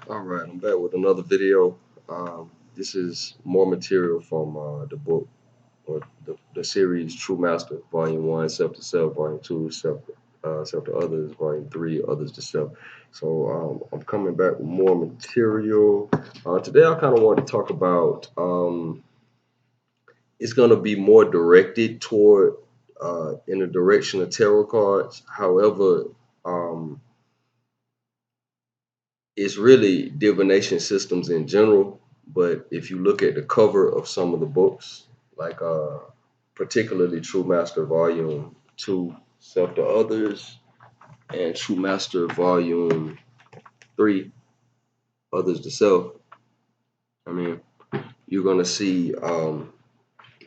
All right, I'm back with another video. This is more material from the book or the series True Master, Volume 1, Self to Self, Volume 2, Self to Others, Volume 3, Others to Self. So I'm coming back with more material. Today I kind of want to talk about, it's going to be more directed toward in the direction of tarot cards. However, um, it's really divination systems in general. But if you look at the cover of some of the books, like particularly True Master Volume 2, Self to Others, and True Master Volume 3, Others to Self, I mean, you're going to see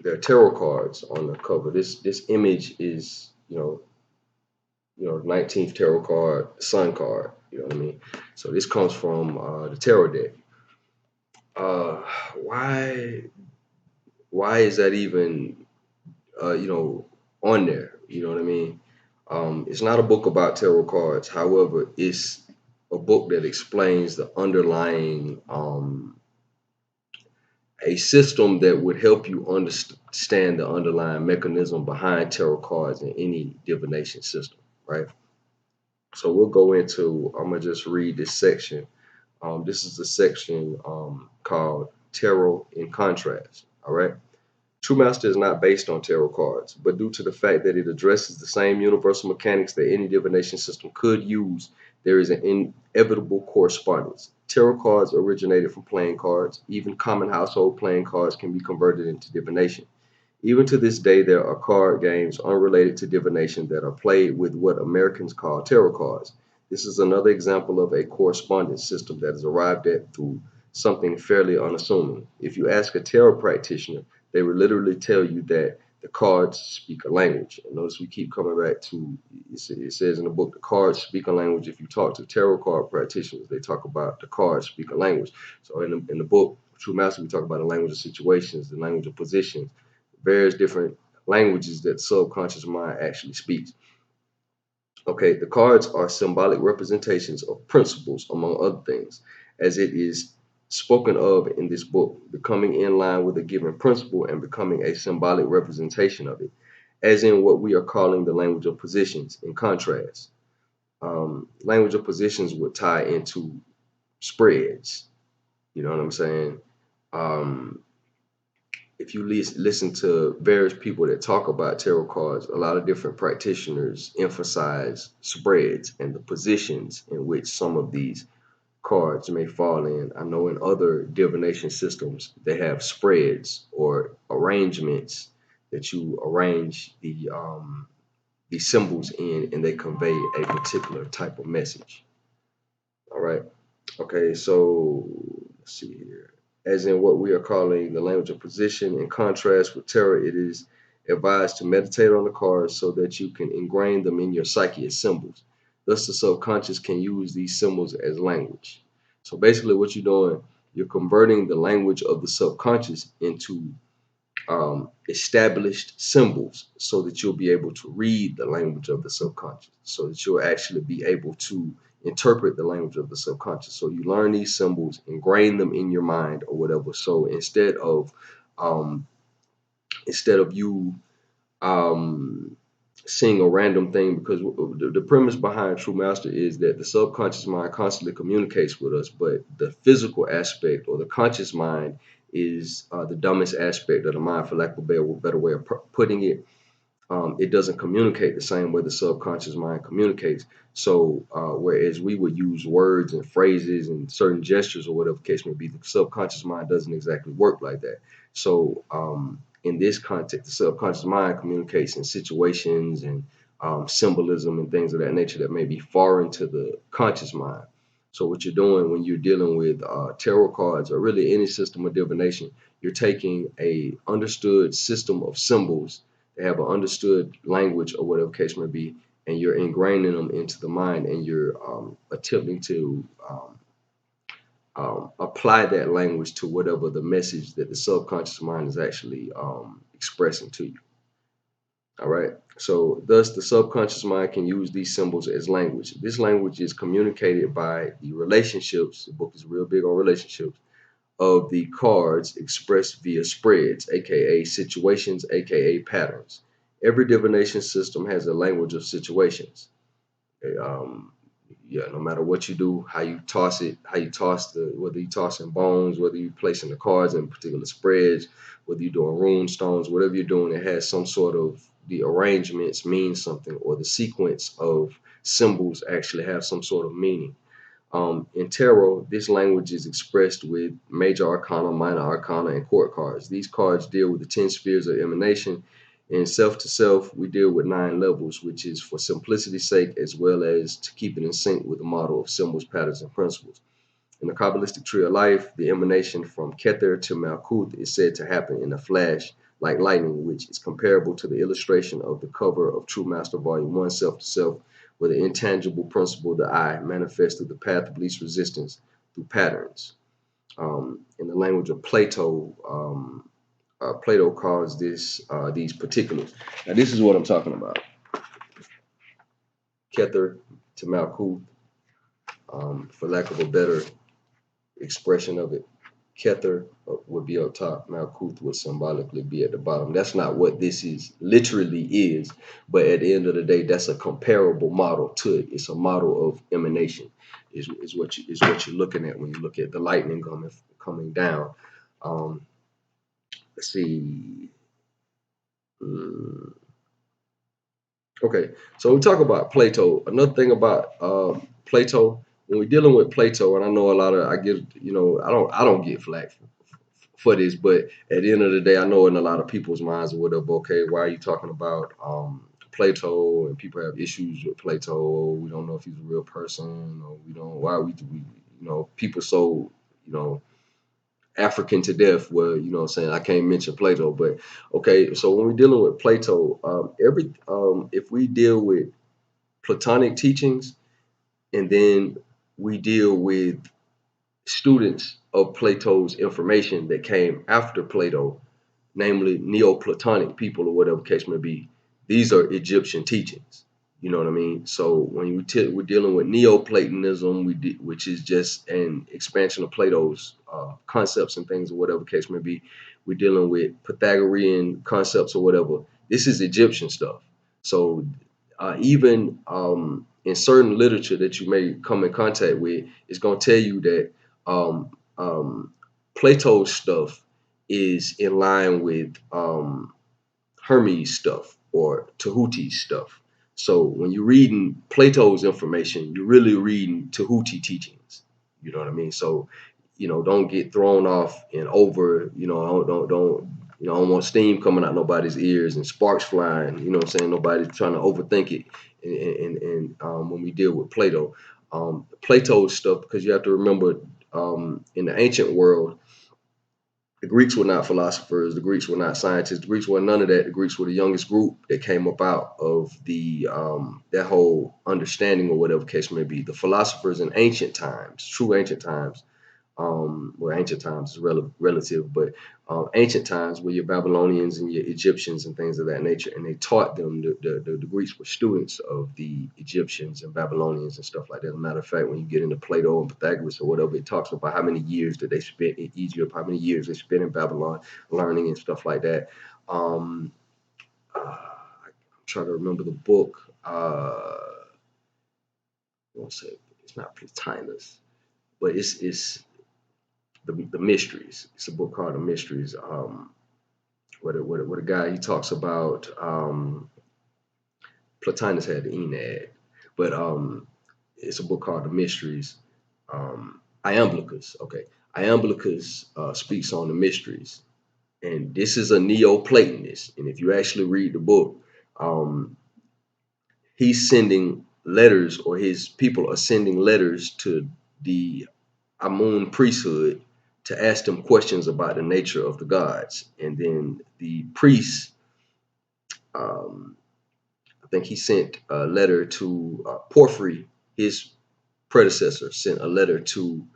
their tarot cards on the cover. This image is, 19th tarot card, sun card, you know what I mean? So this comes from the tarot deck. Uh, why why is that even on there? You know what I mean? It's not a book about tarot cards. However, it's a book that explains the underlying a system that would help you understand the underlying mechanism behind tarot cards in any divination system, right? So we'll go into. I'm gonna just read this section. This is the section called Tarot in Contrast. All right. True Master is not based on tarot cards, but due to the fact that it addresses the same universal mechanics that any divination system could use, there is an inevitable correspondence. Tarot cards originated from playing cards. Even common household playing cards can be converted into divination. Even to this day, there are card games unrelated to divination that are played with what Americans call tarot cards. This is another example of a correspondence system that is arrived at through something fairly unassuming. If you ask a tarot practitioner, they will literally tell you that the cards speak a language. And notice we keep coming back to it says in the book, the cards speak a language. If you talk to tarot card practitioners, they talk about the cards speak a language. So in the book, True Master, we talk about the language of situations, the language of positions, various different languages that subconscious mind actually speaks. Okay, the cards are symbolic representations of principles, among other things, as it is spoken of in this book, becoming in line with a given principle and becoming a symbolic representation of it, as in what we are calling the language of positions. In contrast, language of positions would tie into spreads. You know what I'm saying? Um, if you listen to various people that talk about tarot cards, a lot of different practitioners emphasize spreads and the positions in which some of these cards may fall in. I know in other divination systems, they have spreads or arrangements that you arrange the symbols in, and they convey a particular type of message. All right. Okay, so let's see here. As in what we are calling the language of position, in contrast with tarot, it is advised to meditate on the cards so that you can ingrain them in your psyche as symbols. Thus, the subconscious can use these symbols as language. So basically, what you're doing, you're converting the language of the subconscious into established symbols so that you'll be able to read the language of the subconscious, so that you'll actually be able to interpret the language of the subconscious. So you learn these symbols, ingrain them in your mind or whatever. So um, instead of you um, seeing a random thing, because the premise behind True Master is that the subconscious mind constantly communicates with us, but the physical aspect or the conscious mind is the dumbest aspect of the mind, for lack of a better way of putting it. It doesn't communicate the same way the subconscious mind communicates. So, whereas we would use words and phrases and certain gestures or whatever the case may be, the subconscious mind doesn't exactly work like that. So, in this context, the subconscious mind communicates in situations and symbolism and things of that nature that may be foreign to the conscious mind. So, what you're doing when you're dealing with tarot cards or really any system of divination, you're taking a understood system of symbols. They have an understood language or whatever case may be, and you're ingraining them into the mind, and you're attempting to apply that language to whatever the message that the subconscious mind is actually expressing to you. All right. So thus the subconscious mind can use these symbols as language. This language is communicated by the relationships. The book is real big on relationships of the cards expressed via spreads, aka situations, aka patterns. Every divination system has a language of situations. Okay, yeah, no matter what you do, how you toss it, how you toss whether you toss in bones, whether you placing the cards in particular spreads, whether you're doing rune stones, whatever you're doing, it has some sort of the arrangements mean something, or the sequence of symbols actually have some sort of meaning. In tarot, this language is expressed with major arcana, minor arcana, and court cards. These cards deal with the 10 spheres of emanation. In self to self, we deal with 9 levels, which is for simplicity's sake, as well as to keep it in sync with the model of symbols, patterns, and principles. In the Kabbalistic tree of life, the emanation from Kether to Malkuth is said to happen in a flash like lightning, which is comparable to the illustration of the cover of True Master Volume 1, Self to Self, where the intangible principle, the I, manifests through the path of least resistance through patterns. In the language of Plato, Plato calls these particulars. Now, this is what I'm talking about. Kether to Malkuth, for lack of a better expression of it. Kether would be up top. Malkuth would symbolically be at the bottom. That's not what this is literally is, but at the end of the day, that's a comparable model to it. It's a model of emanation. Is what you're looking at when you look at the lightning coming down. Let's see. Mm, Okay, so we talk about Plato. Another thing about Plato, when we're dealing with Plato, and I know a lot of I get, I don't get flack for this, but at the end of the day, I know in a lot of people's minds or whatever. Okay, why are you talking about Plato? And people have issues with Plato. We don't know if he's a real person, or we don't. Why we people so African to death, where what I'm saying, I can't mention Plato, but okay. So when we're dealing with Plato, if we deal with Platonic teachings, and then we deal with students of Plato's information that came after Plato, namely Neoplatonic people or whatever case may be. These are Egyptian teachings. You know what I mean? So when we're dealing with Neoplatonism, which is just an expansion of Plato's concepts and things or whatever case may be, we're dealing with Pythagorean concepts or whatever. This is Egyptian stuff. So even in certain literature that you may come in contact with, it's going to tell you that um, um, Plato's stuff is in line with Hermes stuff or Tahuti's stuff. So when you're reading Plato's information, you're really reading Tahuti teachings. You know what I mean? So, don't get thrown off and over, I don't want steam coming out nobody's ears and sparks flying, what I'm saying? Nobody's trying to overthink it. And when we deal with Plato, Plato's stuff, because you have to remember, in the ancient world, the Greeks were not philosophers. The Greeks were not scientists. The Greeks were none of that. The Greeks were the youngest group that came about of the that whole understanding or whatever case may be. The philosophers in ancient times, true ancient times, well, ancient times is relative, but ancient times were your Babylonians and your Egyptians and things of that nature, and they taught them. The Greeks were students of the Egyptians and Babylonians and stuff like that. As a matter of fact, when you get into Plato and Pythagoras or whatever, it talks about how many years that they spent in Egypt, how many years they spent in Babylon learning and stuff like that. I'm trying to remember the book. I won't say it's not Plotinus, but it's the mysteries. It's a book called The Mysteries. Where the guy he talks about Plotinus had the Aeneid, but it's a book called The Mysteries. Iamblichus, okay. Iamblichus speaks on the mysteries, and this is a Neoplatonist. And if you actually read the book, um, he's sending letters, or his people are sending letters to the Amun priesthood to ask them questions about the nature of the gods. And then the priests, um, I think he sent a letter to Porphyry, his predecessor, sent a letter to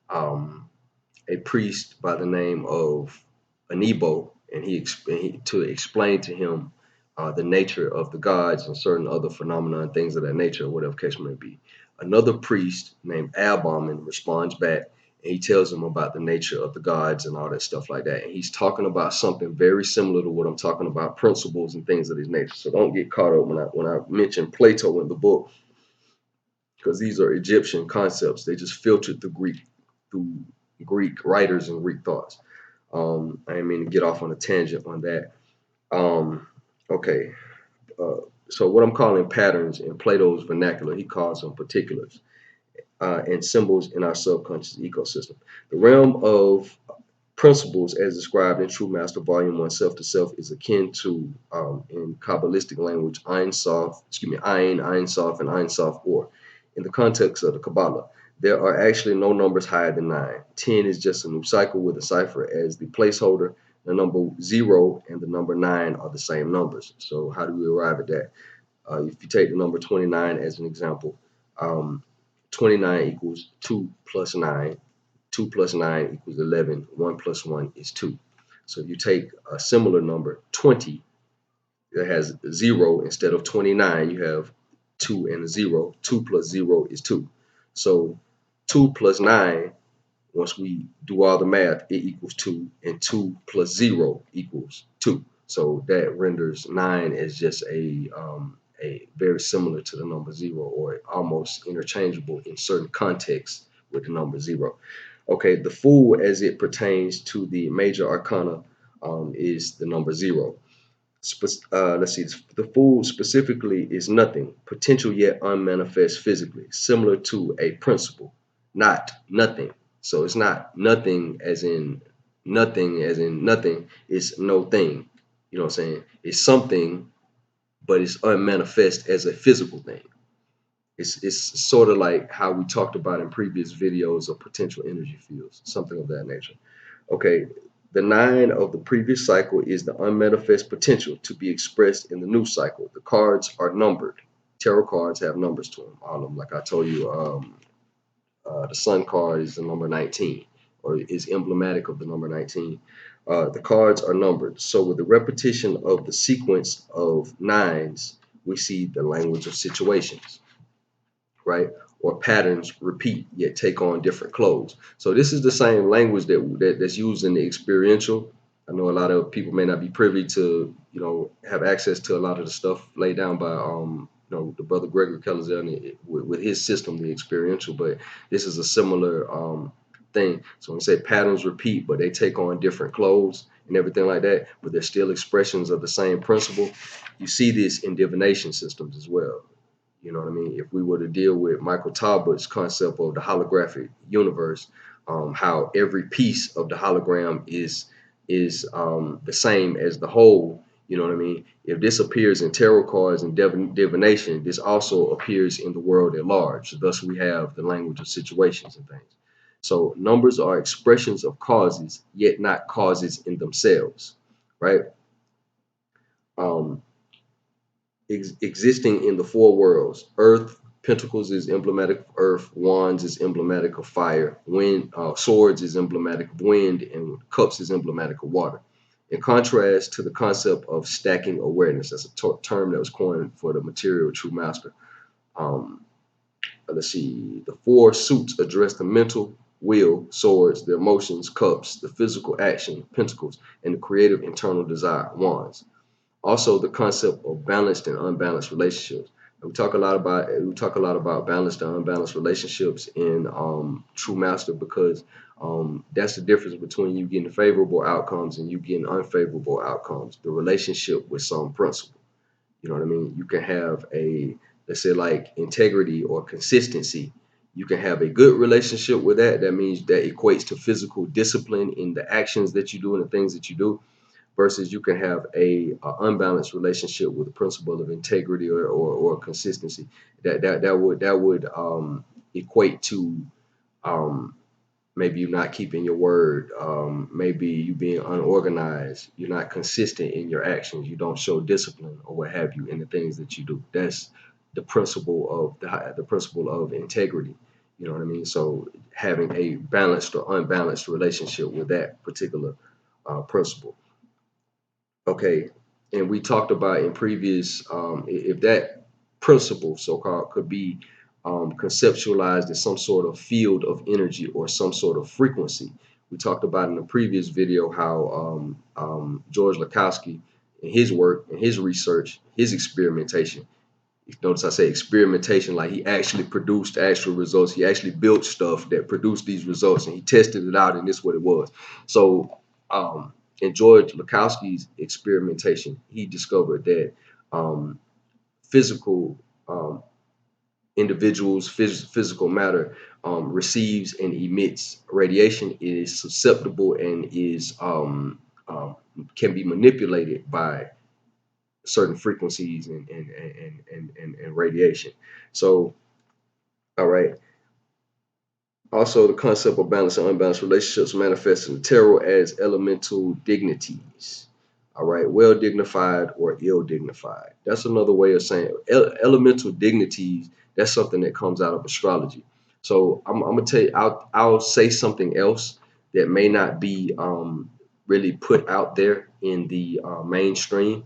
um, a priest by the name of Anebo, and to explain to him the nature of the gods and certain other phenomena and things of that nature, whatever case may be. Another priest named Albaman responds back, and he tells him about the nature of the gods and all that stuff like that. And he's talking about something very similar to what I'm talking about, principles and things of this nature. So don't get caught up when I mention Plato in the book, because these are Egyptian concepts. They just filtered through Greek writers and Greek thoughts. I didn't mean to get off on a tangent on that. Okay. So what I'm calling patterns in Plato's vernacular, he calls them particulars and symbols in our subconscious ecosystem. The realm of principles as described in True Master Volume 1, Self to Self, is akin to, in Kabbalistic language, Ein Sof, Ein Sof, and Ein Sof Or. In the context of the Kabbalah, there are actually no numbers higher than 9. 10 is just a new cycle with a cipher as the placeholder. The number 0 and the number 9 are the same numbers. So how do we arrive at that? If you take the number 29 as an example, 29 equals 2 plus 9. 2 plus 9 equals 11. 1 plus 1 is 2. So if you take a similar number, 20, that has 0 instead of 29, you have 2 and a 0. 2 plus 0 is 2. So 2 plus 9, once we do all the math, it equals 2, and 2 plus 0 equals 2. So that renders 9 as just a very similar to the number 0, or almost interchangeable in certain contexts with the number 0. Okay, the Fool, as it pertains to the major arcana, is the number 0. Let's see, the Fool specifically is nothing, potential yet unmanifest physically, similar to a principle, not nothing. So it's not nothing as in nothing, it's no thing. You know what I'm saying? It's something, but it's unmanifest as a physical thing. It's sort of like how we talked about in previous videos of potential energy fields, something of that nature. Okay, the 9 of the previous cycle is the unmanifest potential to be expressed in the new cycle. The cards are numbered. Tarot cards have numbers to them, all of them. Like I told you, the Sun card is the number 19, or is emblematic of the number 19. The cards are numbered. So with the repetition of the sequence of 9s, we see the language of situations, right? Or patterns repeat yet take on different clothes. So this is the same language that's used in the experiential. I know a lot of people may not be privy to, have access to a lot of the stuff laid down by the brother Gregory Kellers with his system, the experiential, but this is a similar thing. So when we say patterns repeat, but they take on different clothes and everything like that, but they're still expressions of the same principle. You see this in divination systems as well. You know what I mean? If we were to deal with Michael Talbot's concept of the holographic universe, how every piece of the hologram is the same as the whole. You know what I mean? If this appears in tarot cards and divination, this also appears in the world at large. Thus, we have the language of situations and things. So numbers are expressions of causes, yet not causes in themselves, right? Existing in the four worlds. Earth, Pentacles is emblematic of earth, Wands is emblematic of fire, wind, Swords is emblematic of wind, and Cups is emblematic of water. In contrast to the concept of stacking awareness, that's a term that was coined for the material true master. Let's see, the four suits address the mental, will, swords, the emotions, cups, the physical action, pentacles, and the creative internal desire, wands. Also, the concept of balanced and unbalanced relationships. We talk a lot about balanced and unbalanced relationships in True Master, because that's the difference between you getting favorable outcomes and you getting unfavorable outcomes. The relationship with some principle. You know what I mean? You can have let's say like integrity or consistency. You can have a good relationship with that. That means that equates to physical discipline in the actions that you do and the things that you do, versus you can have a unbalanced relationship with the principle of integrity or consistency. That would equate to maybe you not keeping your word, maybe you being unorganized, you're not consistent in your actions, you don't show discipline or what have you in the things that you do. That's the principle of integrity. You know what I mean? So having a balanced or unbalanced relationship with that particular principle. Okay, And we talked about in previous, if that principle, so-called, could be conceptualized as some sort of field of energy or some sort of frequency. We talked about in the previous video how George Lakowski, in his work, in his research, his experimentation, notice I say experimentation, like he actually produced actual results. He actually built stuff that produced these results, and he tested it out, and this is what it was. So in George Lakowski's experimentation, he discovered that um, physical individuals, physical matter receives and emits radiation, is susceptible and is um, can be manipulated by certain frequencies and radiation. So, all right. Also, the concept of balanced and unbalanced relationships manifests in the tarot as elemental dignities. All right, well dignified or ill dignified. That's another way of saying elemental dignities. That's something that comes out of astrology. So I'm gonna tell you, I'll say something else that may not be really put out there in the mainstream.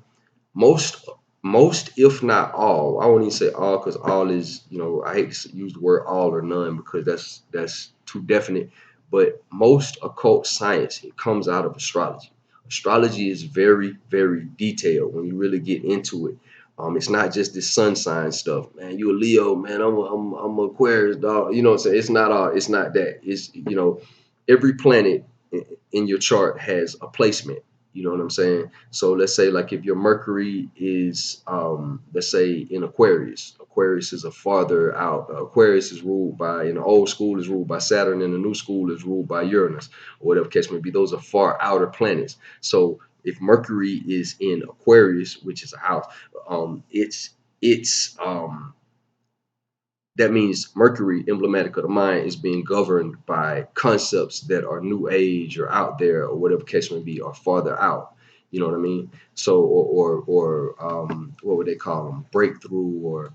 Most most if not all, I won't even say all because all is, I hate to use the word all or none because that's too definite, but most occult science, it comes out of astrology. Astrology is very, very detailed when you really get into it. It's not just this sun sign stuff, man. You a Leo, man. I'm a Aquarius, dog. You know what I'm saying? It's not all. It's not that. It's, every planet in your chart has a placement. You know what I'm saying? So let's say, like, if your Mercury is let's say in Aquarius. Aquarius is a farther out. Aquarius is ruled by, in the old school, is ruled by Saturn, and the new school is ruled by Uranus, or whatever case may be. Those are far outer planets. So if Mercury is in Aquarius, which is a house, it's that means Mercury, emblematic of the mind, is being governed by concepts that are new age or out there, or whatever case may be, or farther out. You know what I mean? So, or what would they call them? Breakthrough, or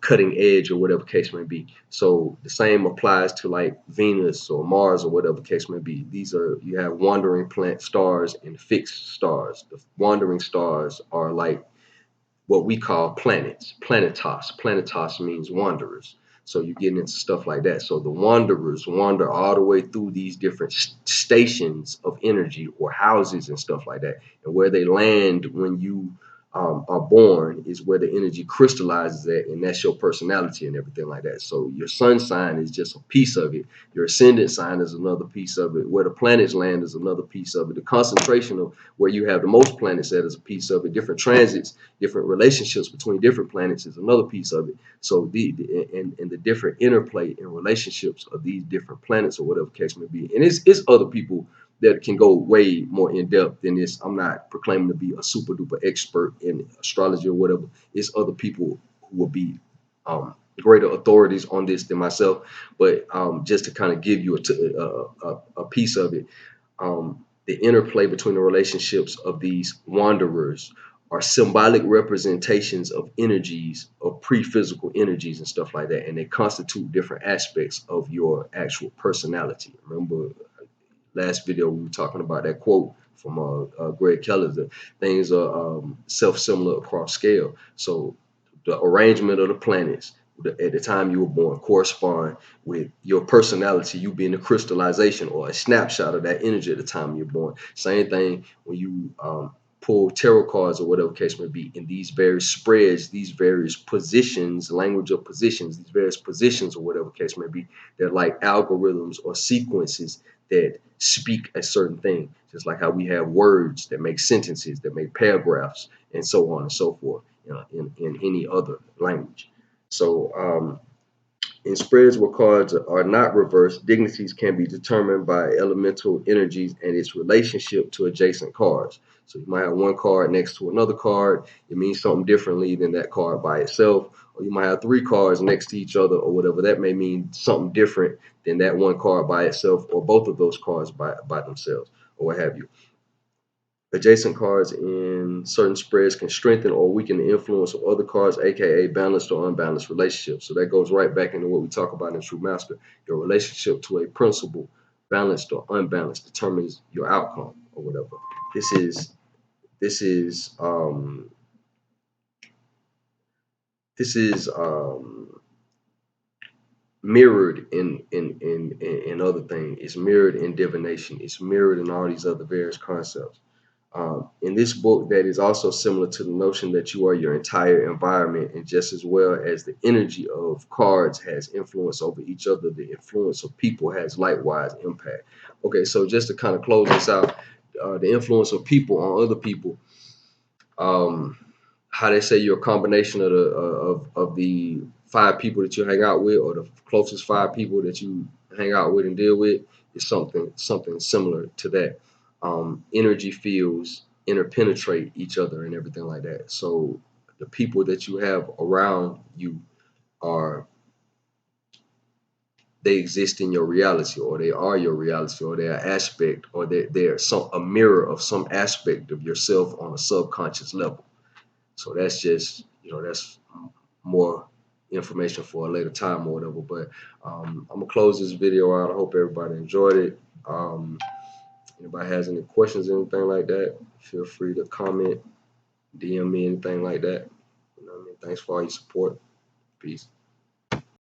cutting edge, or whatever case may be. So the same applies to like Venus or Mars or whatever case may be. These are, you have wandering planet stars and fixed stars. The wandering stars are like what we call planets, planetos. Planetos means wanderers. So you're getting into stuff like that. So the wanderers wander all the way through these different stations of energy or houses and stuff like that. And where they land when you are born is where the energy crystallizes at, and that's your personality and everything like that. So your sun sign is just a piece of it. Your ascendant sign is another piece of it. Where the planets land is another piece of it. The concentration of where you have the most planets at is a piece of it. Different transits, different relationships between different planets is another piece of it. So and the different interplay and relationships of these different planets, or whatever case may be. And it's other people that can go way more in depth than this. I'm not proclaiming to be a super duper expert in astrology or whatever. It's other people who will be greater authorities on this than myself. But just to kind of give you a piece of it, the interplay between the relationships of these wanderers are symbolic representations of energies, of pre-physical energies and stuff like that, and they constitute different aspects of your actual personality. Remember, last video we were talking about that quote from Greg Keller, that things are self-similar across scale. So the arrangement of the planets at the time you were born correspond with your personality, you being a crystallization or a snapshot of that energy at the time you're born. Same thing when you pull tarot cards or whatever case may be, in these various spreads, these various positions, language of positions, these various positions or whatever case may be, they're like algorithms or sequences that speak a certain thing, just like how we have words that make sentences, that make paragraphs, and so on and so forth, in any other language. So in spreads where cards are not reversed, dignities can be determined by elemental energies and its relationship to adjacent cards. So you might have one card next to another card. It means something differently than that card by itself. Or you might have three cards next to each other or whatever. That may mean something different than that one card by itself, or both of those cards by themselves, or what have you. Adjacent cards in certain spreads can strengthen or weaken the influence of other cards, aka balanced or unbalanced relationships. So that goes right back into what we talk about in True Master. Your relationship to a principle, balanced or unbalanced, determines your outcome or whatever. This is this is this is mirrored in other things. It's mirrored in divination. It's mirrored in all these other various concepts. In this book, that is also similar to the notion that you are your entire environment, and just as well as the energy of cards has influence over each other, the influence of people has likewise impact. Okay, so just to kind of close this out, the influence of people on other people, um, how they say you're a combination of the 5 people that you hang out with, or the closest 5 people that you hang out with and deal with, is something similar to that. Energy fields interpenetrate each other and everything like that. So the people that you have around you are, they exist in your reality, or they are your reality, or they're an aspect, or they're some a mirror of some aspect of yourself on a subconscious level. So that's just, that's more information for a later time or whatever. But I'm gonna close this video out. I hope everybody enjoyed it. Anybody has any questions or anything like that, feel free to comment, DM me, anything like that. You know what I mean? Thanks for all your support. Peace.